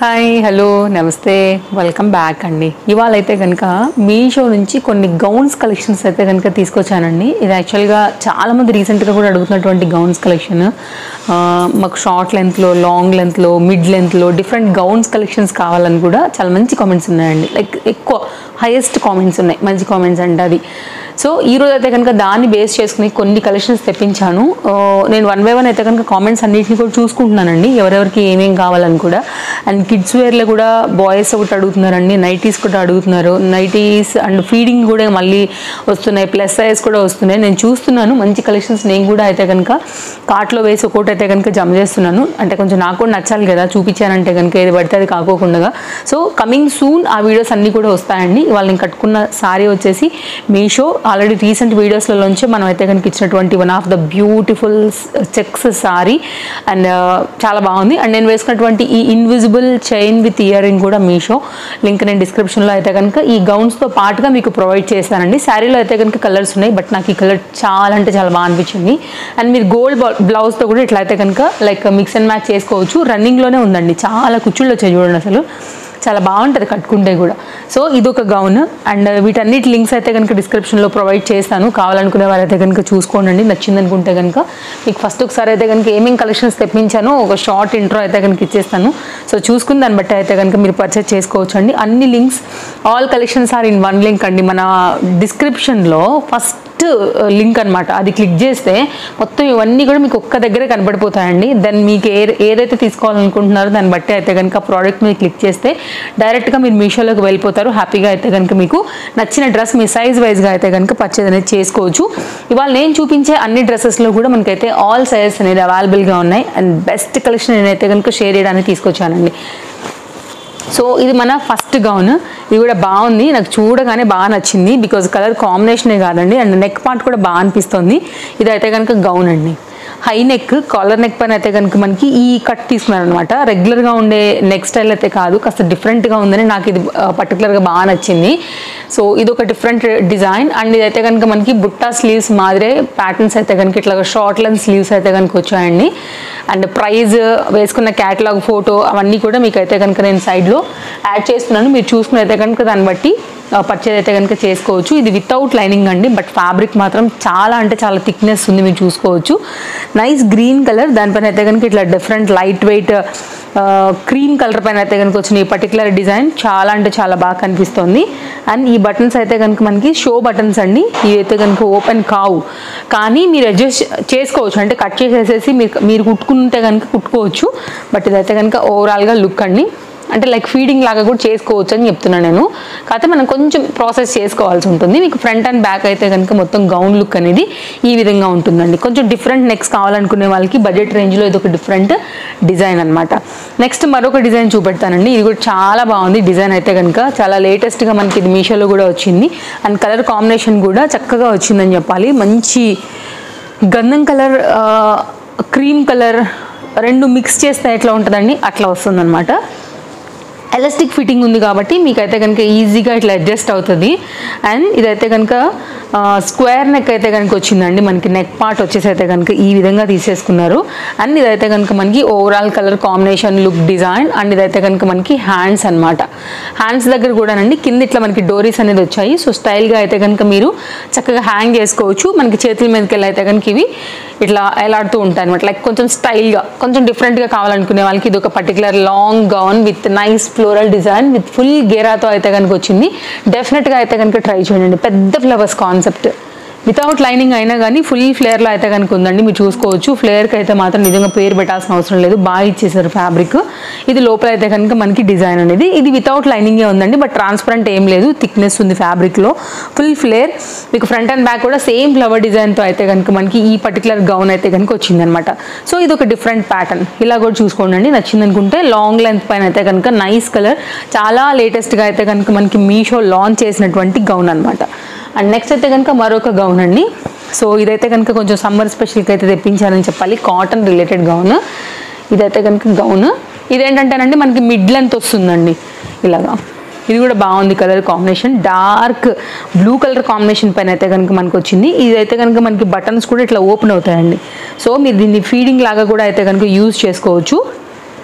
Hi hello నమస్తే welcome back అండి. ఇవాళ అయితే కనుక మీషో నుంచి కొన్ని గౌన్స్ కలెక్షన్స్ అయితే కనుక తీసుకొచ్చానండి. ఇది యాక్చువల్గా చాలామంది రీసెంట్గా కూడా అడుగుతున్నటువంటి గౌన్స్ కలెక్షన్. మాకు షార్ట్ లెంత్లో, లాంగ్ లెంత్లో, మిడ్ లెంత్లో డిఫరెంట్ గౌన్స్ కలెక్షన్స్ కావాలని కూడా చాలా మంచి కామెంట్స్ ఉన్నాయండి. లైక్ ఎక్కువ హైయెస్ట్ కామెంట్స్ ఉన్నాయి, మంచి కామెంట్స్ అంటే అది. సో ఈరోజు అయితే కనుక దాన్ని బేస్ చేసుకుని కొన్ని కలెక్షన్స్ తెప్పించాను. నేను వన్ బై వన్ అయితే కనుక కామెంట్స్ అన్నింటినీ కూడా చూసుకుంటున్నానండి, ఎవరెవరికి ఏమేం కావాలని కూడా. అండ్ కిడ్స్ వేర్లో కూడా బాయ్స్ ఒకటి అడుగుతున్నారండి, నైటీస్ కూడా అడుగుతున్నారు. నైటీస్ అండ్ ఫీడింగ్ కూడా మళ్ళీ వస్తున్నాయి, ప్లస్ సైజ్ కూడా వస్తున్నాయి. నేను చూస్తున్నాను మంచి కలెక్షన్స్. నేను కూడా అయితే కనుక కార్ట్లో వేసి ఒకటి అయితే కనుక జమ చేస్తున్నాను. అంటే కొంచెం నాకు కూడా నచ్చాలి కదా, చూపించానంటే కనుక ఏది పడితే అది కాకోకుండా. సో కమింగ్ సూన్ ఆ వీడియోస్ అన్నీ కూడా వస్తాయండి. ఇవాళ నేను కట్టుకున్న శారీ వచ్చేసి మీషో ఆల్రెడీ రీసెంట్ వీడియోస్లోంచి మనం అయితే కనుక ఇచ్చినటువంటి one of the beautiful checks sari. And చాలా బాగుంది. అండ్ నేను వేసుకున్నటువంటి ఈ invisible chain with ear ring కూడా మీషో లింక్ నేను డిస్క్రిప్షన్లో అయితే కనుక ఈ గౌన్స్తో పాటుగా మీకు ప్రొవైడ్ చేస్తానండి. శారీలో అయితే కనుక కలర్స్ ఉన్నాయి, బట్ నాకు ఈ కలర్ చాలా అంటే చాలా బాగా అనిపించింది. అండ్ మీరు గోల్డ్ బ్లౌజ్తో కూడా ఇట్లా అయితే కనుక లైక్ మిక్స్ అండ్ మ్యాచ్ చేసుకోవచ్చు. రన్నింగ్లోనే ఉందండి, చాలా కుచ్చుళ్ళు వచ్చాయి చూడండి, అసలు చాలా బాగుంటుంది కట్టుకుంటే కూడా. సో ఇదొక గౌన్. అండ్ వీటన్నిటి లింక్స్ అయితే కనుక డిస్క్రిప్షన్లో ప్రొవైడ్ చేస్తాను. కావాలనుకునే వాళ్ళైతే కనుక చూసుకోండి. నచ్చింది అనుకుంటే కనుక మీకు ఫస్ట్ ఒకసారి అయితే కనుక ఏమేమి కలెక్షన్స్ తెప్పించానో ఒక షార్ట్ ఇంట్రో అయితే కనుక ఇచ్చేస్తాను. సో చూసుకుని దాన్ని బట్టి అయితే కనుక మీరు పర్చేస్ చేసుకోవచ్చు అండి. అన్ని links, all collections are in one link అండి. మన డిస్క్రిప్షన్లో ఫస్ట్ లింక్ అనమాట, అది క్లిక్ చేస్తే మొత్తం ఇవన్నీ కూడా మీకు ఒక్క దగ్గరే కనబడిపోతాయండి. దెన్ మీకు ఏదైతే తీసుకోవాలనుకుంటున్నారో దాన్ని బట్టి అయితే కనుక ప్రోడక్ట్ మీద క్లిక్ చేస్తే డైరెక్ట్గా మీరు మీషోలోకి వెళ్ళిపోతారు. హ్యాపీగా అయితే కనుక మీకు నచ్చిన డ్రెస్ మీ సైజ్ వైజ్గా అయితే కనుక పర్చేజ్ అనేది చేసుకోవచ్చు. ఇవాళ నేను చూపించే అన్ని డ్రెస్సెస్లో కూడా మనకైతే ఆల్ సైజెస్ అనేది అవైలబుల్గా ఉన్నాయి. అండ్ బెస్ట్ కలెక్షన్ నేనైతే కనుక షేర్ చేయడానికి తీసుకొచ్చానండి. సో ఇది మన ఫస్ట్ గౌన్. ఇది కూడా బాగుంది, నాకు చూడగానే బాగా నచ్చింది. బికాజ్ కలర్ కాంబినేషనే కాదండి, అండ్ నెక్ పార్ట్ కూడా బాగా అనిపిస్తుంది. ఇది అయితే కనుక గౌన్ అండి. హై నెక్, కాలర్ నెక్ పైన అయితే కనుక మనకి ఈ కట్ తీసుకున్నారు అనమాట. రెగ్యులర్గా ఉండే నెక్ స్టైల్ అయితే కాదు, కాస్త డిఫరెంట్గా ఉందని నాకు ఇది పర్టికులర్గా బాగా నచ్చింది. సో ఇది ఒక డిఫరెంట్ డిజైన్. అండ్ ఇదైతే కనుక మనకి బుట్టా స్లీవ్స్ మాదిరే ప్యాటర్న్స్ అయితే కనుక ఇట్లా షార్ట్ లెంత్ స్లీవ్స్ అయితే కనుక వచ్చాయండి. అండ్ ప్రైజ్, వేసుకున్న క్యాటలాగ్ ఫోటో అవన్నీ కూడా మీకు అయితే కనుక నేను సైడ్లో యాడ్ చేస్తున్నాను. మీరు చూసుకుని అయితే కనుక దాన్ని బట్టి పర్చేజ్ అయితే కనుక చేసుకోవచ్చు. ఇది వితౌట్ లైనింగ్ అండి, బట్ ఫ్యాబ్రిక్ మాత్రం చాలా అంటే చాలా థిక్నెస్ ఉంది, మీరు చూసుకోవచ్చు. నైస్ గ్రీన్ కలర్, దానిపైన అయితే కనుక ఇట్లా different light weight cream colour పైన అయితే కనుక వచ్చిన ఈ పర్టికులర్ డిజైన్ చాలా అంటే చాలా బాగా కనిపిస్తుంది. అండ్ ఈ బటన్స్ అయితే కనుక మనకి షో బటన్స్ అండి. ఇవి అయితే కనుక ఓపెన్ కావు, కానీ మీరు అడ్జస్ట్ చేసుకోవచ్చు. అంటే కట్ చేసేసేసి మీరు కుట్టుకుంటే కనుక కుట్టుకోవచ్చు. బట్ ఇదైతే కనుక ఓవరాల్గా లుక్ అండి. అంటే లైక్ ఫీడింగ్ లాగా కూడా చేసుకోవచ్చు అని చెప్తున్నాను నేను. కాకపోతే మనం కొంచెం ప్రాసెస్ చేసుకోవాల్సి ఉంటుంది. మీకు ఫ్రంట్ అండ్ బ్యాక్ అయితే కనుక మొత్తం గౌన్ లుక్ అనేది ఈ విధంగా ఉంటుందండి. కొంచెం డిఫరెంట్ నెక్స్ కావాలనుకునే వాళ్ళకి బడ్జెట్ రేంజ్లో ఇది ఒక డిఫరెంట్ డిజైన్ అనమాట. నెక్స్ట్ మరొక డిజైన్ చూపెడతానండి. ఇది కూడా చాలా బాగుంది డిజైన్ అయితే కనుక. చాలా లేటెస్ట్గా మనకి ఇది మీషోలో కూడా వచ్చింది. అండ్ కలర్ కాంబినేషన్ కూడా చక్కగా వచ్చిందని చెప్పాలి. మంచి గంధం కలర్, క్రీమ్ కలర్ రెండు మిక్స్ చేస్తే ఎట్లా ఉంటుందండి, అట్లా వస్తుందన్నమాట. ఎలాస్టిక్ ఫిట్టింగ్ ఉంది కాబట్టి మీకైతే కనుక ఈజీగా ఇట్లా అడ్జస్ట్ అవుతుంది. అండ్ ఇదైతే కనుక స్క్వేర్ నెక్ అయితే కనుక వచ్చిందండి. మనకి నెక్ పార్ట్ వచ్చేసి అయితే కనుక ఈ విధంగా తీసేసుకున్నారు. అండ్ ఇదైతే కనుక మనకి overall colour combination look design. And ఇదైతే కనుక మనకి హ్యాండ్స్ అనమాట. హ్యాండ్స్ దగ్గర కూడానండి కింద ఇట్లా మనకి డోరీస్ అనేది వచ్చాయి. సో స్టైల్గా అయితే కనుక మీరు చక్కగా హ్యాంగ్ చేసుకోవచ్చు. మనకి చేతుల మీదకి వెళ్ళి అయితే కనుక ఇవి ఇట్లా ఎలాడుతూ ఉంటాయి అనమాట. లైక్ కొంచెం స్టైల్గా, కొంచెం డిఫరెంట్గా కావాలనుకునే వాళ్ళకి ఇది ఒక particular long gown with nice floral design with full గేరాతో అయితే కనుక వచ్చింది. డెఫినెట్గా అయితే కనుక ట్రై చేయండి. పెద్ద ఫ్లవర్స్ కాన్సెప్ట్, వితౌట్ లైనింగ్ అయినా కానీ ఫుల్ ఫ్లేర్లో అయితే కనుక ఉందండి, మీరు చూసుకోవచ్చు. ఫ్లేర్కి అయితే మాత్రం నిజంగా పేరు పెట్టాల్సిన అవసరం లేదు, బాగా ఇచ్చేసారు ఫ్యాబ్రిక్. ఇది లోపల అయితే కనుక మనకి డిజైన్ అనేది ఇది వితౌట్ లైనింగే ఉందండి, బట్ ట్రాన్స్పరెంట్ ఏం లేదు, థిక్నెస్ ఉంది ఫ్యాబ్రిక్లో. ఫుల్ ఫ్లేర్, మీకు ఫ్రంట్ అండ్ బ్యాక్ కూడా సేమ్ ఫ్లవర్ డిజైన్తో అయితే కనుక మనకి ఈ పర్టికులర్ గౌన్ అయితే కనుక వచ్చిందనమాట. సో ఇది ఒక డిఫరెంట్ ప్యాటర్న్, ఇలా కూడా చూసుకోండి. నచ్చింది అనుకుంటే లాంగ్ లెంత్ పైన అయితే కనుక నైస్ కలర్, చాలా లేటెస్ట్గా అయితే కనుక మనకి మీషో లాంచ్ చేసినటువంటి గౌన్ అనమాట. అండ్ నెక్స్ట్ అయితే కనుక మరొక గౌన్ అండి. సో ఇదైతే కనుక కొంచెం సమ్మర్ స్పెషల్కి అయితే తెప్పించాలని చెప్పాలి, కాటన్ రిలేటెడ్ గౌన్. ఇదైతే కనుక గౌన్, ఇదేంటంటేనండి మనకి మిడ్ లెంత్ వస్తుందండి ఇలాగా. ఇది కూడా బాగుంది colour combination, dark blue colour combination పైన అయితే కనుక మనకు వచ్చింది. ఇదైతే కనుక మనకి బటన్స్ కూడా ఇట్లా ఓపెన్ అవుతాయండి. సో మీరు దీన్ని ఫీడింగ్ లాగా కూడా అయితే కనుక యూజ్ చేసుకోవచ్చు.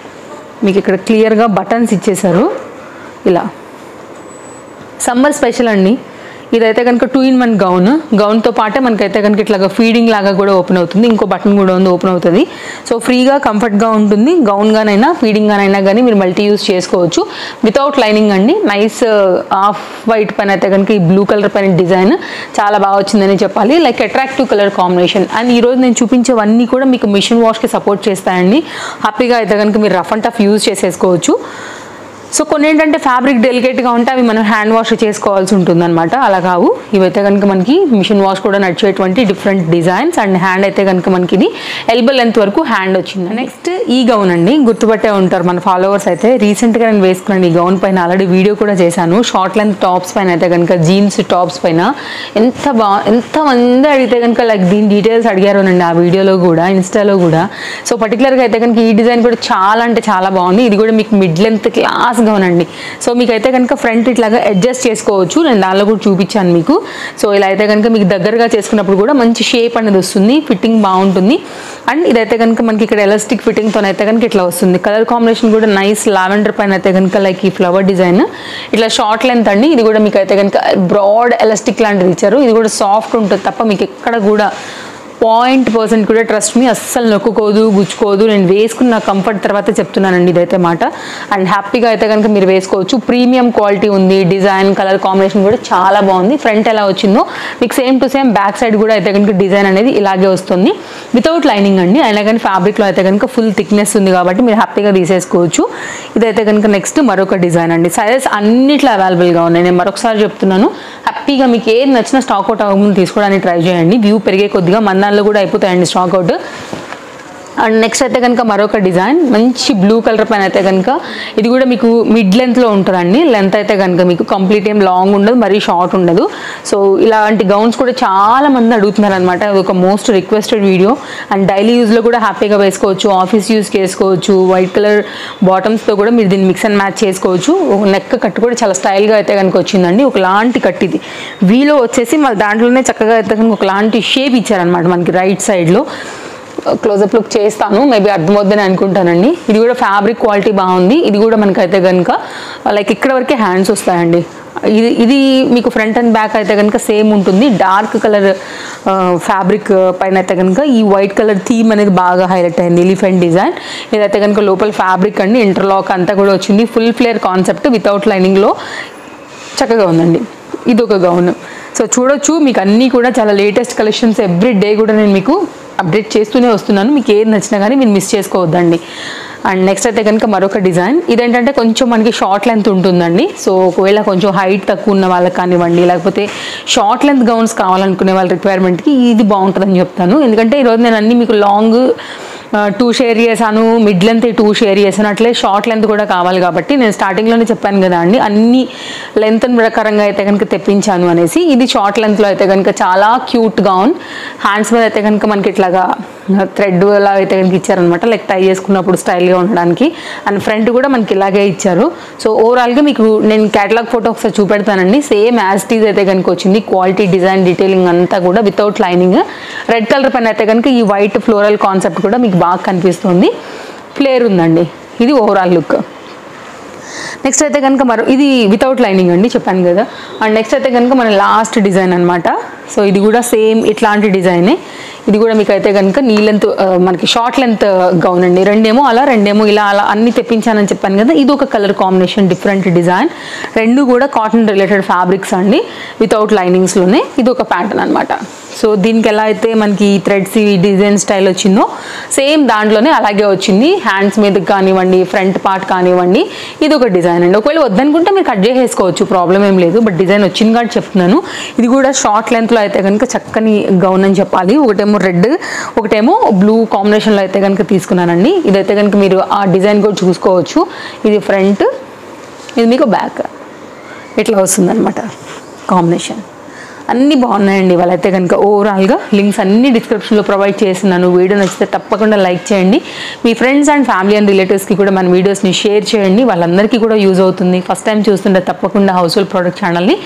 మీకు ఇక్కడ క్లియర్గా బటన్స్ ఇచ్చేసారు ఇలా. సమ్మర్ స్పెషల్ అండి ఇదైతే కనుక 2-in-1 గౌన్తో పాటే మనకైతే కనుక ఇట్లాగా ఫీడింగ్ లాగా కూడా ఓపెన్ అవుతుంది. ఇంకో బటన్ కూడా ఉంది, ఓపెన్ అవుతుంది. సో ఫ్రీగా కంఫర్ట్గా ఉంటుంది. గౌన్గానైనా ఫీడింగ్గానైనా కానీ మీరు మల్టీ యూస్ చేసుకోవచ్చు. వితౌట్ లైనింగ్ అండి. నైస్ ఆఫ్ వైట్ పైన అయితే కనుక ఈ బ్లూ కలర్ పైన డిజైన్ చాలా బాగా వచ్చిందని చెప్పాలి. Like attractive colour combination. And ఈరోజు నేను చూపించేవన్నీ కూడా మీకు మిషన్ వాష్కి సపోర్ట్ చేస్తాయండి. హ్యాపీగా అయితే కనుక మీరు రఫ్ అండ్ టఫ్ యూజ్ చేసేసుకోవచ్చు. సో కొన్ని ఏంటంటే ఫ్యాబ్రిక్ డెలికేట్గా ఉంటే అవి మనం హ్యాండ్ వాష్ చేసుకోవాల్సి ఉంటుంది అనమాట. అలా కావు, ఇవైతే కనుక మనకి మిషన్ వాష్ కూడా నడిచేటువంటి డిఫరెంట్ డిజైన్స్. అండ్ హ్యాండ్ అయితే కనుక మనకి ఇది ఎల్బో లెంత్ వరకు హ్యాండ్ వచ్చింది. నెక్స్ట్ ఈ గౌన్ అండి, గుర్తుపట్టే ఉంటారు మన ఫాలోవర్స్ అయితే. రీసెంట్గా నేను వేసుకున్నాను ఈ గౌన్ పైన, ఆల్రెడీ వీడియో కూడా చేశాను. షార్ట్ లెంత్ టాప్స్ పైన అయితే కనుక జీన్స్ టాప్స్ పైన ఎంతమంది అడిగితే కనుక లైక్ దీని డీటెయిల్స్ అడిగారోనండి ఆ వీడియోలో కూడా, ఇన్స్టాలో కూడా. సో పర్టికులర్గా అయితే కనుక ఈ డిజైన్ కూడా చాలా అంటే చాలా బాగుంది. ఇది కూడా మీకు మిడ్ లెంత్ క్లాస్ గౌనండి. సో మీకైతే కనుక ఫ్రంట్ ఇట్లాగా అడ్జస్ట్ చేసుకోవచ్చు. నేను దానిలో కూడా చూపించాను మీకు. సో ఇలా అయితే కనుక మీకు దగ్గరగా చేసుకున్నప్పుడు కూడా మంచి షేప్ అనేది వస్తుంది, ఫిట్టింగ్ బాగుంటుంది. అండ్ ఇదైతే కనుక మనకి ఇక్కడ ఎలాస్టిక్ ఫిట్టింగ్తో అయితే కనుక ఇట్లా వస్తుంది. కలర్ కాంబినేషన్ కూడా నైస్ లావెండర్ పైన అయితే కనుక లైక్ ఈ ఫ్లవర్ డిజైన్ ఇట్లా షార్ట్ లెంత్ అండి. ఇది కూడా మీకు అయితే కనుక బ్రాడ్ ఎలాస్టిక్ లాంటిది ఇచ్చారు. ఇది కూడా సాఫ్ట్ ఉంటుంది తప్ప మీకు ఎక్కడ కూడా 0% కూడా ట్రస్ట్ మీ అస్సలు నొక్కుకోదు, గుచ్చుకోదు. నేను వేసుకున్న కంఫర్ట్ తర్వాత చెప్తున్నానండి ఇదైతే మాట. అండ్ హ్యాపీగా అయితే కనుక మీరు వేసుకోవచ్చు. ప్రీమియం క్వాలిటీ ఉంది. డిజైన్ కలర్ కాంబినేషన్ కూడా చాలా బాగుంది. ఫ్రంట్ ఎలా వచ్చిందో మీకు same to same back side కూడా అయితే కనుక డిజైన్ అనేది ఇలాగే వస్తుంది. వితౌట్ లైనింగ్ అండి. అయినా కానీ ఫ్యాబ్రిక్లో అయితే కనుక ఫుల్ థిక్నెస్ ఉంది కాబట్టి మీరు హ్యాపీగా తీసేసుకోవచ్చు. ఇదైతే కనుక నెక్స్ట్ మరొక డిజైన్ అండి. సైజెస్ అన్నిట్లో అవైలబుల్గా ఉన్నాయి. నేను మరొకసారి చెప్తున్నాను, హ్యాపీగా మీకు ఏది నచ్చినా స్టాక్ అవుట్ అవ్వకుండా తీసుకోవడానికి ట్రై చేయండి. వ్యూ పెరిగే కొద్దిగా మందాల్లో కూడా అయిపోతాయండి స్టాక్ అవుట్. అండ్ నెక్స్ట్ అయితే కనుక మరొక డిజైన్ మంచి బ్లూ కలర్ పైన అయితే కనుక ఇది కూడా మీకు మిడ్ లెంత్లో ఉంటుందండి. లెంత్ అయితే కనుక మీకు కంప్లీట్ ఏం లాంగ్ ఉండదు, మరీ షార్ట్ ఉండదు. సో ఇలాంటి గౌన్స్ కూడా చాలా మంది అడుగుతున్నారు అనమాట. అది ఒక most requested video. And daily యూజ్లో కూడా హ్యాపీగా వేసుకోవచ్చు, ఆఫీస్ యూజ్ చేసుకోవచ్చు. వైట్ కలర్ బాటమ్స్తో కూడా మీరు దీన్ని మిక్స్ అండ్ మ్యాచ్ చేసుకోవచ్చు. నెక్ కట్ కూడా చాలా స్టైల్గా అయితే కనుక వచ్చిందండి. ఒకలాంటి కట్ ఇది వీలో వచ్చేసి మళ్ళీ దాంట్లోనే చక్కగా అయితే కనుక ఒకలాంటి షేప్ ఇచ్చారనమాట మనకి రైట్ సైడ్లో. క్లోజప్ లుక్ చేస్తాను, మేబీ అర్థమవుద్దని అనుకుంటానండి. ఇది కూడా ఫ్యాబ్రిక్ క్వాలిటీ బాగుంది. ఇది కూడా మనకైతే కనుక లైక్ ఇక్కడ వరకే హ్యాండ్స్ వస్తాయండి. ఇది మీకు ఫ్రంట్ అండ్ బ్యాక్ అయితే కనుక సేమ్ ఉంటుంది. డార్క్ కలర్ ఫ్యాబ్రిక్ పైన అయితే కనుక ఈ వైట్ కలర్ థీమ్ అనేది బాగా హైలైట్ అయింది. Elephant design. ఇదైతే కనుక లోపల ఫ్యాబ్రిక్ అండి, ఇంటర్లాక్ అంతా కూడా వచ్చింది. ఫుల్ ఫ్లేర్ కాన్సెప్ట్ వితౌట్ లైనింగ్లో చక్కగా ఉందండి. ఇది ఒక గౌన్. సో చూడొచ్చు, మీకు అన్నీ కూడా చాలా లేటెస్ట్ కలెక్షన్స్ ఎవ్రీ డే కూడా నేను మీకు అప్డేట్ చేస్తూనే వస్తున్నాను. మీకు ఏది నచ్చినా కానీ మీరు మిస్ చేసుకోవద్దండి. అండ్ నెక్స్ట్ అయితే కనుక మరొక డిజైన్. ఇదేంటంటే కొంచెం మనకి షార్ట్ లెంత్ ఉంటుందండి. సో ఒకవేళ కొంచెం హైట్ తక్కువ ఉన్న వాళ్ళకి కానివ్వండి, లేకపోతే షార్ట్ లెంత్ గౌన్స్ కావాలనుకునే వాళ్ళ రిక్వైర్మెంట్కి ఇది బాగుంటుందని చెప్తాను. ఎందుకంటే ఈరోజు నేను అన్నీ మీకు లాంగ్ 2 షేర్ చేశాను, మిడ్ లెంత్ 2 షేర్ చేశాను, అట్లే షార్ట్ లెంత్ కూడా కావాలి కాబట్టి నేను స్టార్టింగ్లోనే చెప్పాను కదా అండి, అన్ని లెంత్ ప్రకారంగా అయితే కనుక తెప్పించాను అనేసి. ఇది షార్ట్ లెంత్లో అయితే కనుక చాలా క్యూట్ గౌన్. హ్యాండ్స్ మీద అయితే కనుక మనకి ఇట్లాగా థ్రెడ్ అలా అయితే కనుక ఇచ్చారనమాట, లైక్ టై చేసుకున్నప్పుడు స్టైల్గా ఉండడానికి. అండ్ ఫ్రంట్ కూడా మనకి ఇలాగే ఇచ్చారు. సో ఓవరాల్గా మీకు నేను క్యాటలాగ్ ఫోటో ఒకసారి చూపెడతానండి. సేమ్ యాజ్ టీజ్ అయితే కనుక వచ్చింది. క్వాలిటీ, డిజైన్, డీటెయిలింగ్ అంతా కూడా వితౌట్ లైనింగ్. రెడ్ కలర్ పైన అయితే కనుక ఈ వైట్ ఫ్లోరల్ కాన్సెప్ట్ కూడా మీకు బాగా కనిపిస్తుంది. ఫ్లేర్ ఉందండి. ఇది ఓవరాల్ లుక్. నెక్స్ట్ అయితే కనుక ఇది వితౌట్ లైనింగ్ అండి, చెప్పాను కదా. అండ్ నెక్స్ట్ అయితే కనుక మన లాస్ట్ డిజైన్ అనమాట. సో ఇది కూడా సేమ్ ఇట్లాంటి డిజైనే. ఇది కూడా మీకు అయితే కనుక నీ లెంత్ మనకి షార్ట్ లెంత్ గౌన్ అండి. రెండేమో ఇలా అలా అన్ని తెప్పించానని చెప్పాను కదా. ఇది ఒక కలర్ కాంబినేషన్, డిఫరెంట్ డిజైన్. రెండు కూడా కాటన్ రిలేటెడ్ ఫ్యాబ్రిక్స్ అండి, వితౌట్ లైనింగ్స్లోనే. ఇది ఒక ప్యాటర్న్ అనమాట. సో దీనికి ఎలా అయితే మనకి థ్రెడ్స్ డిజైన్ స్టైల్ వచ్చిందో సేమ్ దాంట్లోనే అలాగే వచ్చింది. హ్యాండ్స్ మీదకి కానివ్వండి, ఫ్రంట్ పార్ట్ కానివ్వండి, ఇది ఒక డిజైన్ అండి. ఒకవేళ వద్దనుకుంటే మీరు కట్ చేసేసుకోవచ్చు, ప్రాబ్లం ఏం లేదు. బట్ డిజైన్ వచ్చింది కాబట్టి చెప్తున్నాను. ఇది కూడా షార్ట్ లెంత్లో అయితే కనుక చక్కని గౌన్ అని చెప్పాలి. ఒకటేమో రెడ్, ఒకటేమో బ్లూ కాంబినేషన్లో అయితే కనుక తీసుకున్నానండి. ఇదైతే కనుక మీరు ఆ డిజైన్ కూడా చూసుకోవచ్చు. ఇది ఫ్రంట్, ఇది మీకు బ్యాక్, ఇట్లా వస్తుందన్నమాట కాంబినేషన్. అన్నీ బాగున్నాయండి. వాళ్ళైతే కనుక ఓవరాల్గా లింక్స్ అన్ని డిస్క్రిప్షన్లో ప్రొవైడ్ చేస్తున్నాను. వీడియో నచ్చితే తప్పకుండా లైక్ చేయండి. మీ ఫ్రెండ్స్ అండ్ ఫ్యామిలీ అండ్ రిలేటివ్స్కి కూడా మన వీడియోస్ని షేర్ చేయండి. వాళ్ళందరికీ కూడా యూజ్ అవుతుంది. ఫస్ట్ టైం చూస్తుంటే తప్పకుండా హౌస్ హోల్డ్ ప్రోడక్ట్ ఛానల్ని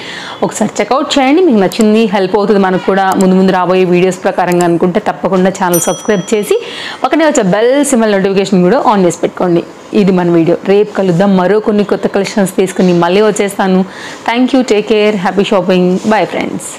ఒకసారి చెక్అవుట్ చేయండి. మీకు నచ్చింది, హెల్ప్ అవుతుంది మనకు కూడా ముందు రాబోయే వీడియోస్ ప్రకారంగా అనుకుంటే తప్పకుండా ఛానల్ సబ్స్క్రైబ్ చేసి పక్కనే వచ్చే బెల్ సింబల్ నోటిఫికేషన్ కూడా ఆన్ చేసి పెట్టుకోండి. ఇది మన వీడియో. రేపు కలుద్దాం. మరో కొన్ని కొత్త కలెక్షన్స్ తీసుకుని మళ్ళీ వచ్చేస్తాను. Thank you. Take care. Happy shopping. Bye friends.